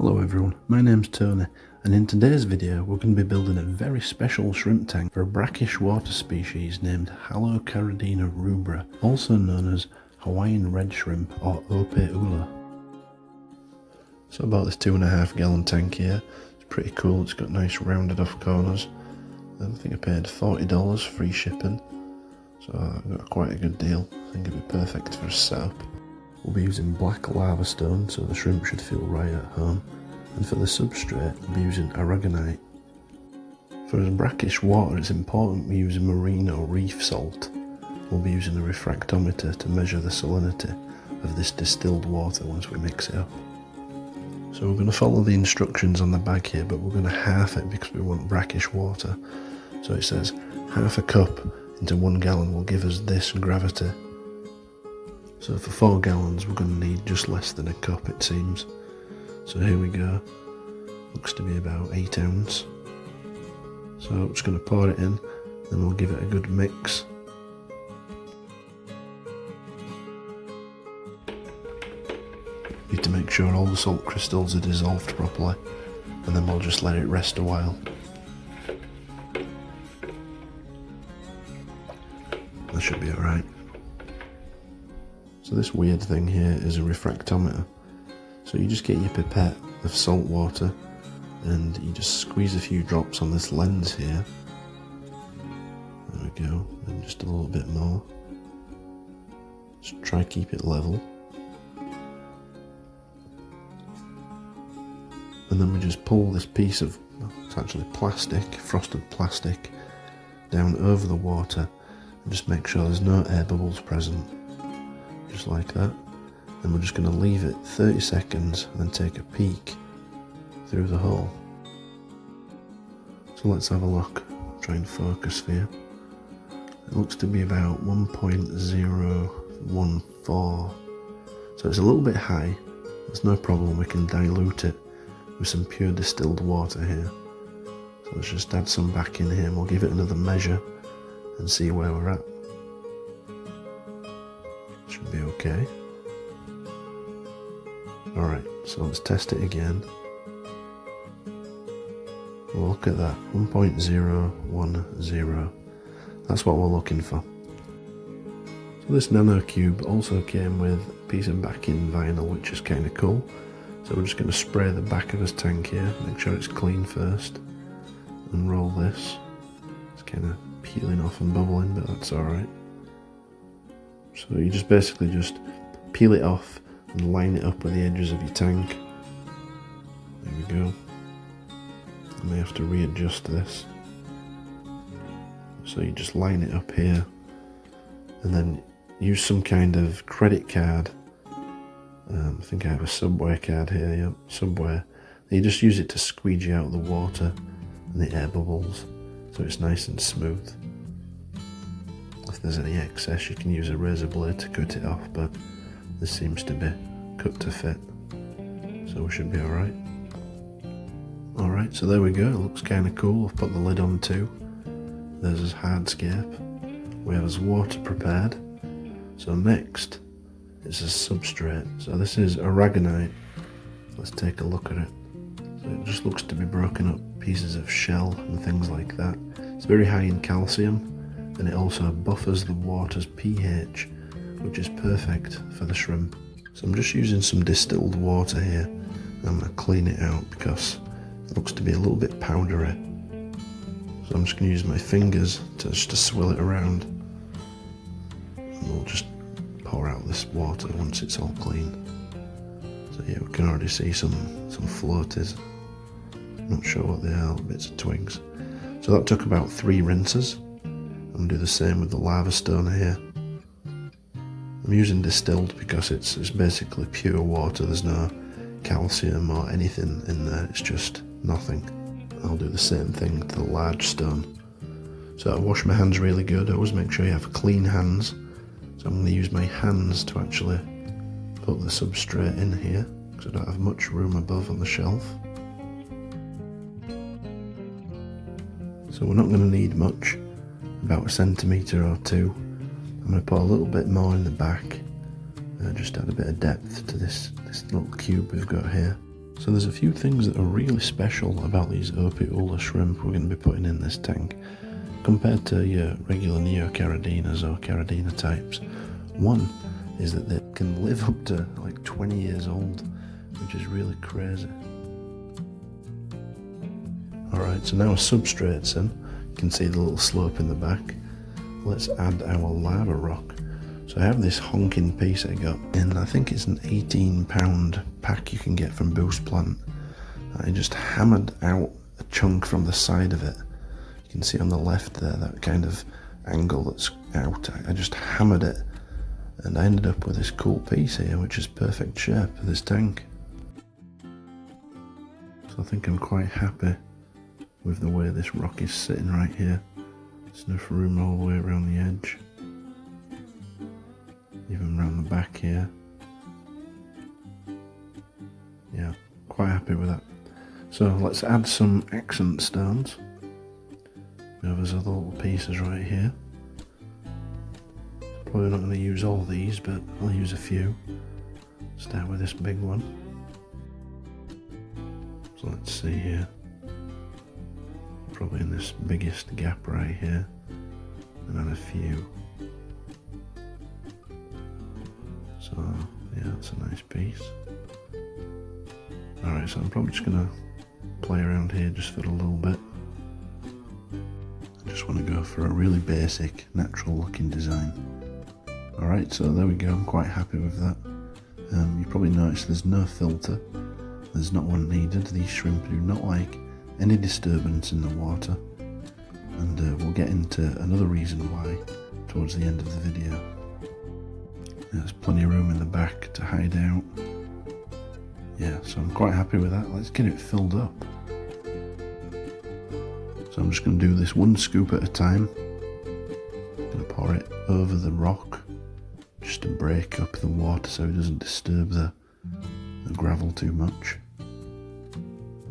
Hello everyone, my name's Tony, and in today's video we're going to be building a very special shrimp tank for a brackish water species named Halocaridina rubra, also known as Hawaiian red shrimp or Opae Ula. So about this 2.5 gallon tank here, it's pretty cool, it's got nice rounded off corners. I think I paid $40 free shipping, so I got quite a good deal. I think it'd be perfect for a setup. We'll be using black lava stone, so the shrimp should feel right at home. And for the substrate, we'll be using aragonite. For brackish water, it's important we use marine or reef salt. We'll be using a refractometer to measure the salinity of this distilled water once we mix it up. So we're going to follow the instructions on the bag here, but we're going to half it because we want brackish water. So it says half a cup into 1 gallon will give us this gravity. So for 4 gallons we're going to need just less than a cup, it seems. So here we go, looks to be about 8 ounce. So I'm just going to pour it in, then we'll give it a good mix. Need to make sure all the salt crystals are dissolved properly, and then we'll just let it rest a while. That should be alright. So this weird thing here is a refractometer. So you just get your pipette of salt water and you just squeeze a few drops on this lens here. There we go, and just a little bit more. Just try keep it level. And then we just pull this piece of, it's actually plastic, frosted plastic, down over the water and just make sure there's no air bubbles present. Just like that. And we're just going to leave it 30 seconds and then take a peek through the hole. So let's have a look, try and focus for you. It looks to be about 1.014, so it's a little bit high. There's no problem, we can dilute it with some pure distilled water here. So let's just add some back in here and we'll give it another measure and see where we're at. Should be okay. Alright, so let's test it again. Look at that, 1.010. That's what we're looking for. So this nano cube also came with a piece of backing vinyl, which is kind of cool. So we're just going to spray the back of this tank here, make sure it's clean first, and roll this. It's kind of peeling off and bubbling, but that's alright. So you just basically just peel it off and line it up with the edges of your tank. There we go. I may have to readjust this. So you just line it up here and then use some kind of credit card. I think I have a Subway card here, yep, Subway. And you just use it to squeegee out the water and the air bubbles so it's nice and smooth. If there's any excess you can use a razor blade to cut it off, but this seems to be cut to fit, so we should be alright. Alright, so there we go, it looks kind of cool. I've put the lid on too. There's his hardscape. We have his water prepared. So next is his substrate. So this is aragonite. Let's take a look at it. So it just looks to be broken up pieces of shell and things like that. It's very high in calcium, and it also buffers the water's pH, which is perfect for the shrimp. So I'm just using some distilled water here, and I'm going to clean it out because it looks to be a little bit powdery. So I'm just going to use my fingers to swill it around, and we'll just pour out this water once it's all clean. So yeah, we can already see some floaties. Not sure what they are, bits of twigs. So that took about 3 rinses. I'm going to do the same with the lava stone here. I'm using distilled because it's basically pure water, there's no calcium or anything in there, it's just nothing. I'll do the same thing to the large stone. So I wash my hands really good, I always make sure you have clean hands. So I'm going to use my hands to actually put the substrate in here, because I don't have much room above on the shelf. So we're not going to need much, about 1 centimetre or 2. I'm going to put a little bit more in the back, just add a bit of depth to this little cube we've got here. So there's a few things that are really special about these Opae Ula shrimp we're going to be putting in this tank compared to your regular Neocaridinas or Caridina types. One is that they can live up to like 20 years old, which is really crazy. Alright, so now our substrate's in. You can see the little slope in the back. Let's add our lava rock. So I have this honking piece I got in, I think it's an 18-pound pack you can get from Boost Plant. I just hammered out a chunk from the side of it. You can see on the left there, that kind of angle that's out. I just hammered it and I ended up with this cool piece here, which is perfect shape for this tank. So I think I'm quite happy with the way this rock is sitting right here. There's enough room all the way around the edge, even around the back here. Yeah, quite happy with that. So let's add some accent stones. We have those other little pieces right here. Probably not going to use all these, but I'll use a few. Start with this big one. So let's see here. Probably in this biggest gap right here, and then a few. So yeah, that's a nice piece. Alright, so I'm probably just gonna play around here just for a little bit. I just want to go for a really basic, natural looking design. Alright, so there we go, I'm quite happy with that. You probably noticed there's no filter. There's not one needed. These shrimp do not like any disturbance in the water, and we'll get into another reason why towards the end of the video. There's plenty of room in the back to hide out. Yeah, so I'm quite happy with that. Let's get it filled up. So I'm just going to do this one scoop at a time. I'm going to pour it over the rock just to break up the water so it doesn't disturb the gravel too much.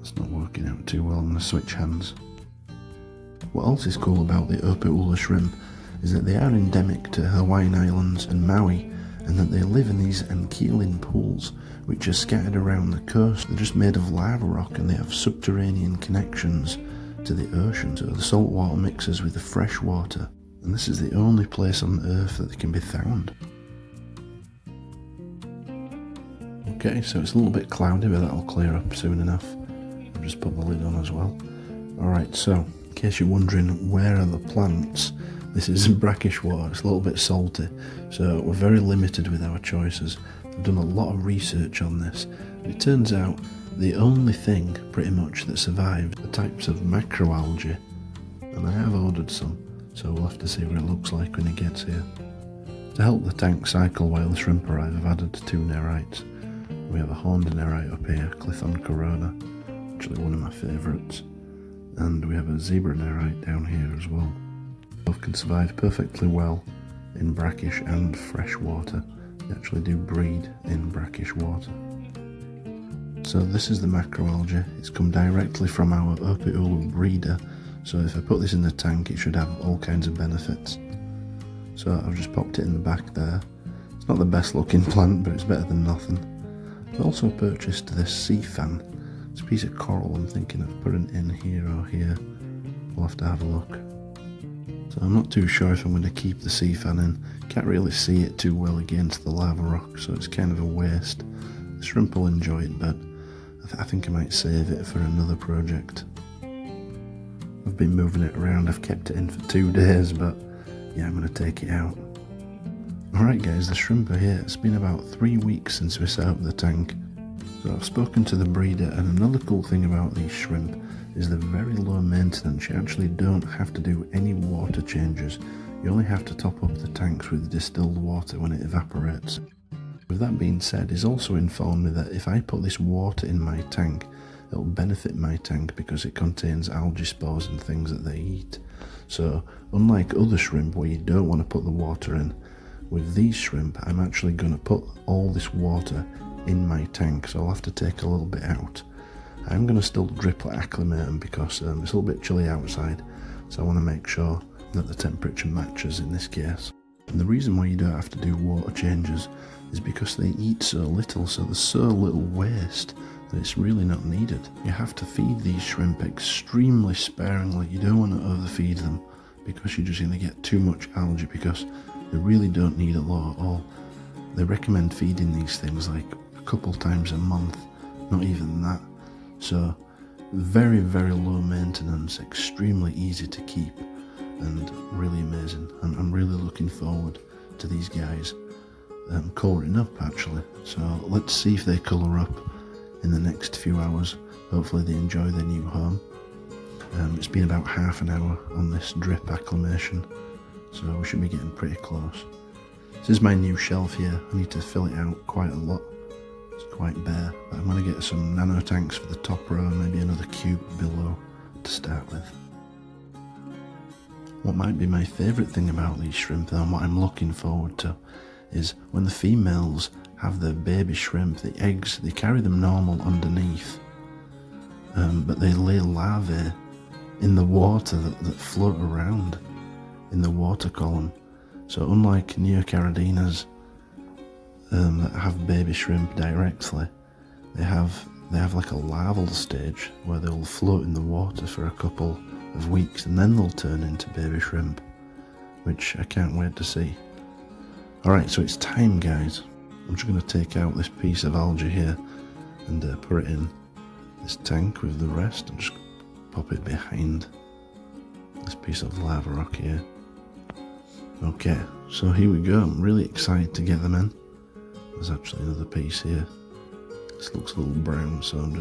It's not working out too well. I'm going to switch hands. What else is cool about the Opae Ula shrimp is that they are endemic to Hawaiian Islands and Maui, and that they live in these ankyllin pools which are scattered around the coast. They're just made of lava rock and they have subterranean connections to the ocean, so the salt water mixes with the fresh water, and this is the only place on Earth that they can be found. Okay, so it's a little bit cloudy, but that'll clear up soon enough. I've just put the lid on as well. Alright, so in case you're wondering where are the plants, this is brackish water. It's a little bit salty, so we're very limited with our choices. I've done a lot of research on this, and it turns out the only thing pretty much that survived are types of macroalgae, and I have ordered some, so we'll have to see what it looks like when it gets here. To help the tank cycle while the shrimp arrive, I've added 2 nerites. We have a horned nerite up here, Clithon corona, actually one of my favourites, and we have a zebra nerite down here as well. Both can survive perfectly well in brackish and fresh water. They actually do breed in brackish water. So this is the macroalgae. It's come directly from our Opae Ula breeder, so if I put this in the tank it should have all kinds of benefits. So I've just popped it in the back there. It's not the best looking plant, but it's better than nothing. I've also purchased this sea fan. It's a piece of coral I'm thinking of putting in here or here. We'll have to have a look. So I'm not too sure if I'm going to keep the sea fan in. Can't really see it too well against the lava rock, so it's kind of a waste. The shrimp will enjoy it, but I think I might save it for another project. I've been moving it around. I've kept it in for 2 days, but yeah, I'm going to take it out. Alright guys, the shrimp are here. It's been about 3 weeks since we set up the tank. So I've spoken to the breeder, and another cool thing about these shrimp is they're very low maintenance. You actually don't have to do any water changes. You only have to top up the tanks with distilled water when it evaporates. With that being said, he's also informed me that if I put this water in my tank, it'll benefit my tank because it contains algae spores and things that they eat. So unlike other shrimp where you don't want to put the water in, with these shrimp I'm actually going to put all this water in my tank, so I'll have to take a little bit out. I'm going to still drip acclimate them because it's a little bit chilly outside, so I want to make sure that the temperature matches in this case. And the reason why you don't have to do water changes is because they eat so little, so there's so little waste it's really not needed. You have to feed these shrimp extremely sparingly. You don't want to overfeed them because you're just going to get too much algae, because they really don't need a lot at all. They recommend feeding these things like a couple times a month, not even that. So very, very low maintenance, extremely easy to keep, and really amazing. I'm really looking forward to these guys colouring up actually. So let's see if they colour up in the next few hours. Hopefully they enjoy their new home. It's been about half an hour on this drip acclimation, so we should be getting pretty close. This is my new shelf here. I need to fill it out quite a lot. It's quite bare, but I'm going to get some nano tanks for the top row and maybe another cube below to start with. What might be my favourite thing about these shrimp, and what I'm looking forward to, is when the females have their baby shrimp, the eggs, they carry them normal underneath, but they lay larvae in the water that float around in the water column. So unlike Neocaridinas that have baby shrimp directly, they have like a larval stage where they'll float in the water for a couple of weeks and then they'll turn into baby shrimp, which I can't wait to see. Alright, so it's time, guys. I'm just going to take out this piece of algae here and put it in this tank with the rest and just pop it behind this piece of lava rock here. Okay, so here we go. I'm really excited to get them in. There's actually another piece here. This looks a little brown, so I'm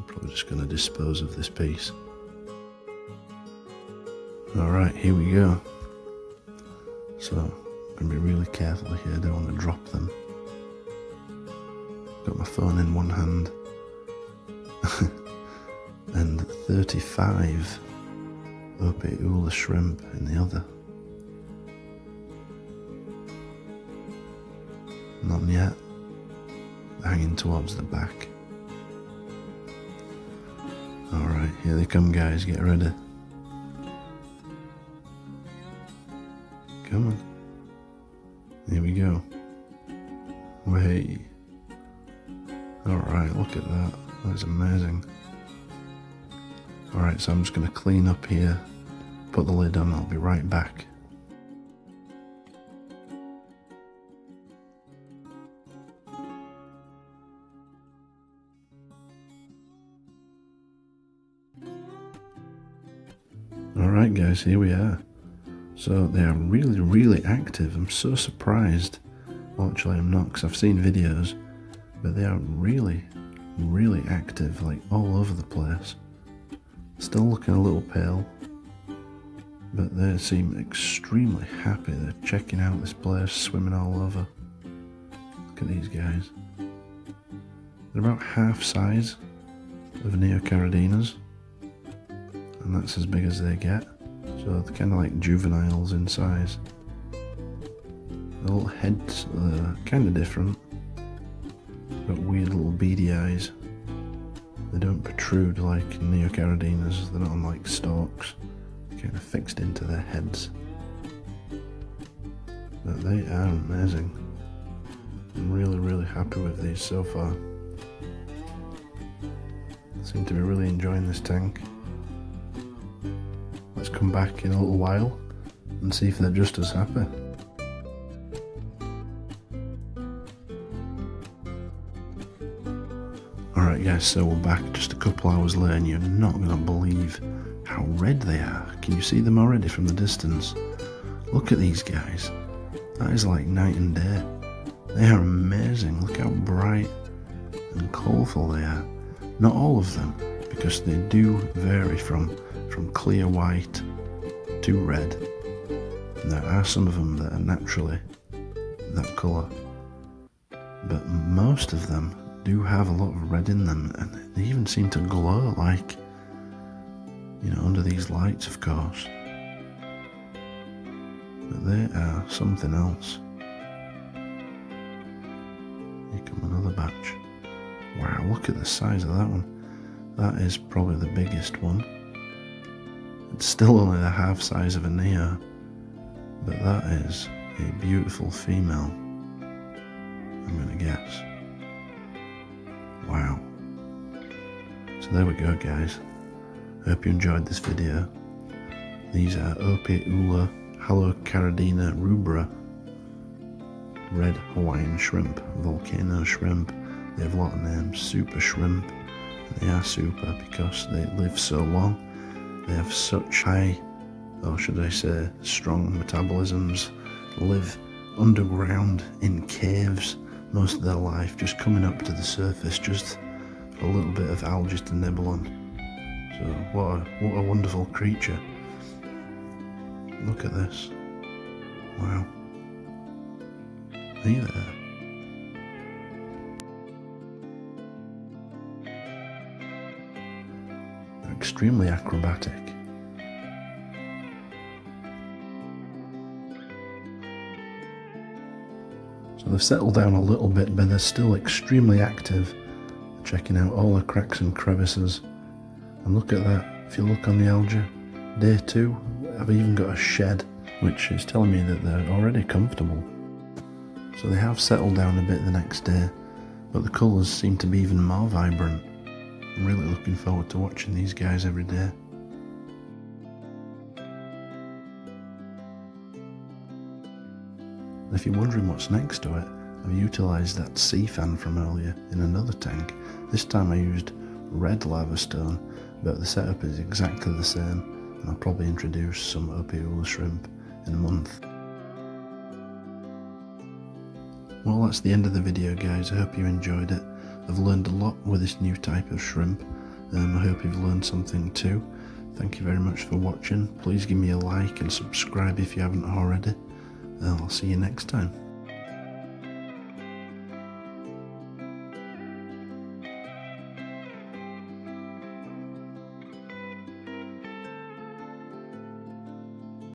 probably just going to dispose of this piece. Alright, here we go. So, I'm going to be really careful here, I don't want to drop them. Got my phone in one hand. And 35 Opae Ula shrimp in the other. Not yet. Hanging towards the back. Alright, here they come, guys, get ready. Come on. Here we go. Way. Alright, look at that. That's amazing. Alright, so I'm just going to clean up here, put the lid on, I'll be right back. Alright guys, here we are. So they are really, really active. I'm so surprised. Well, actually I'm not, because I've seen videos, but they are really, really active, like all over the place. Still looking a little pale, but they seem extremely happy. They're checking out this place, swimming all over. Look at these guys. They're about half size of Neocaridinas, and that's as big as they get. So they're kind of like juveniles in size. The little heads are kind of different. Got weird little beady eyes. They don't protrude like Neocaridinas, they're not on like stalks. They're kind of fixed into their heads. But they are amazing. I'm really, really happy with these so far. Seem to be really enjoying this tank. Let's come back in a little while and see if they're just as happy. Alright guys, so we're back just a couple hours later and you're not going to believe how red they are. Can you see them already from the distance? Look at these guys. That is like night and day. They are amazing. Look how bright and colourful they are. Not all of them, because they do vary from clear white to red. And there are some of them that are naturally that colour. But most of them do have a lot of red in them, and they even seem to glow, like, you know, under these lights, of course. But they are something else. Here come another batch. Wow, look at the size of that one. That is probably the biggest one. It's still only the half size of a Neo, but that is a beautiful female, I'm gonna guess. Wow, So there we go, guys. I hope you enjoyed this video. These are Opae Ula, Halocaridina, rubra, red Hawaiian shrimp, volcano shrimp. They have a lot of names. Super shrimp. They are super because they live so long. They have such high, or should I say, strong metabolisms. Live underground in caves most of their life, just coming up to the surface just for a little bit of algae to nibble on. So what a wonderful creature. Look at this. Wow. Are you there? They're extremely acrobatic. So they've settled down a little bit, but they're still extremely active, checking out all the cracks and crevices. And look at that, if you look on the algae, day 2, I've even got a shed, which is telling me that they're already comfortable. So they have settled down a bit the next day, but the colours seem to be even more vibrant. I'm really looking forward to watching these guys every day. If you're wondering what's next to it, I've utilised that sea fan from earlier in another tank. This time I used red lava stone, but the setup is exactly the same, and I'll probably introduce some Opae Ula shrimp in a month. Well, that's the end of the video, guys. I hope you enjoyed it. I've learned a lot with this new type of shrimp. I hope you've learned something too. Thank you very much for watching. Please give me a like and subscribe if you haven't already. I'll see you next time.